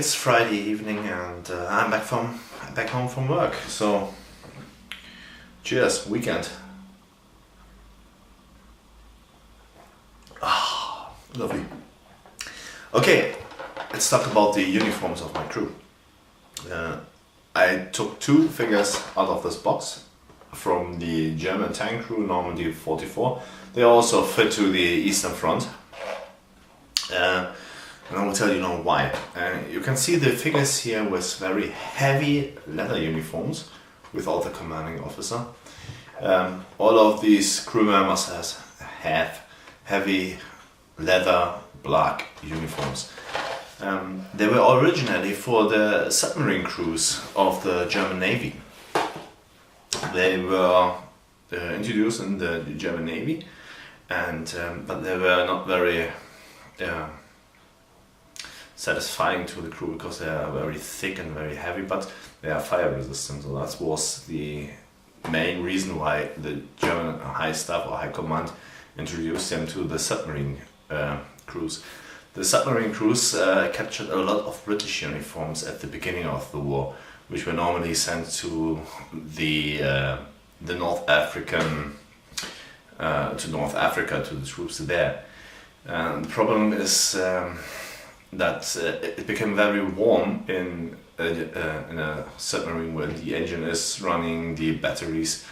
it's Friday evening and I'm back home from work. So, cheers, weekend. Ah, lovely. Okay, let's talk about the uniforms of my crew. I took two figures out of this box from the German tank crew, Normandy 44. They also fit to the Eastern Front. And I will tell you now why. You can see the figures here with very heavy leather uniforms without the commanding officer. All of these crew members have heavy leather black uniforms. They were originally for the submarine crews of the German Navy. They were introduced in the German Navy, and but they were not very satisfying to the crew because they are very thick and very heavy, but they are fire resistant. So that was the main reason why the German high staff or high command introduced them to the submarine crews. The submarine crews captured a lot of British uniforms at the beginning of the war, which were normally sent to the North African North Africa, to the troops there. And the problem is that it became very warm in a submarine when the engine is running, the batteries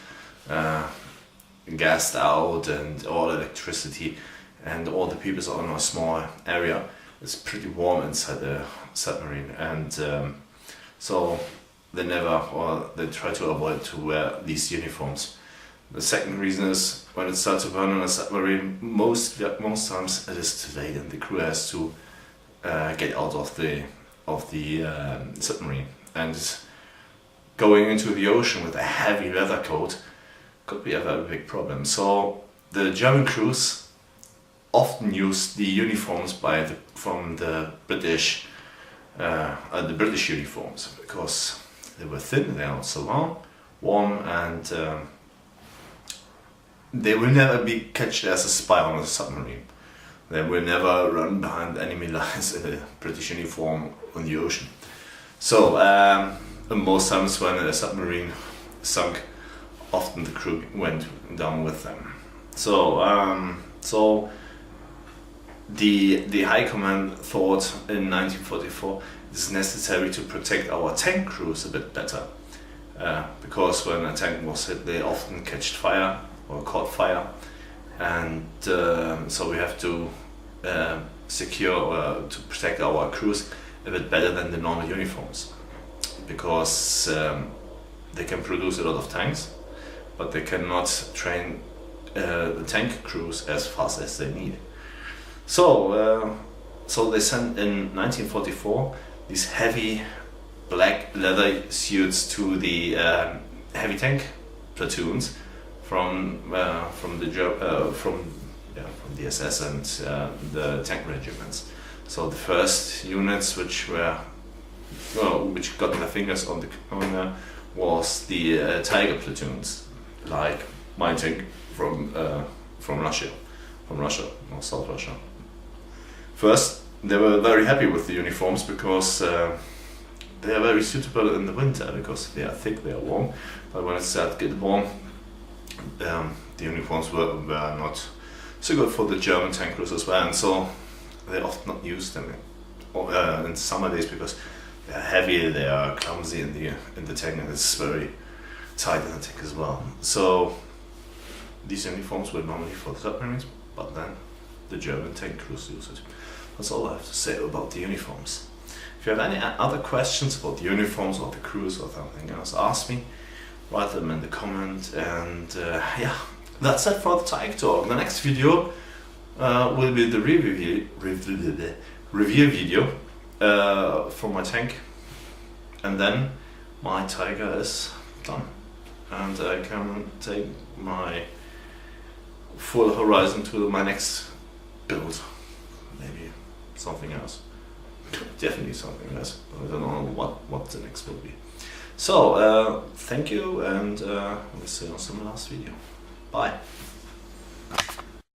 gassed out, and all electricity, and all the people are in a small area. It's pretty warm inside the submarine, and so they try to avoid to wear these uniforms. The second reason is when it starts to burn on a submarine, most times it is too late and the crew has to get out of the submarine, and going into the ocean with a heavy leather coat could be a very big problem. So the German crews often used the uniforms from the British uniforms because they were thin, they are not so warm, and they will never be catched as a spy on a submarine. They will never run behind enemy lines in a British uniform on the ocean. So most times when a submarine sunk, often the crew went down with them. So the High Command thought in 1944 it is necessary to protect our tank crews a bit better, because when a tank was hit, they often catched fire or caught fire, and so we have to secure or to protect our crews a bit better than the normal uniforms, because they can produce a lot of tanks, but they cannot train the tank crews as fast as they need. So they sent in 1944 these heavy black leather suits to the heavy tank platoons from the SS and the tank regiments. So the first units which got their fingers on was the Tiger platoons, like my tank from Russia or South Russia. First, they were very happy with the uniforms because they are very suitable in the winter because they are thick, they are warm. But when it started to get warm, the uniforms were not so good for the German tank crews as well, and so they often not used them in summer days because they are heavy, they are clumsy in the tank, and it's very tight in the tank as well. So these uniforms were normally for the submarines, but then the German tank crews use it. That's all I have to say about the uniforms. If you have any other questions about the uniforms or the crews or something else, ask me, write them in the comment, and yeah, that's it for the Tank Talk. The next video will be the review video for my tank, and then my Tiger is done, and I can take my full horizon to my next build. Maybe something else. Definitely something else. I don't know what the next will be. So thank you, and we'll see you on some last video. Bye.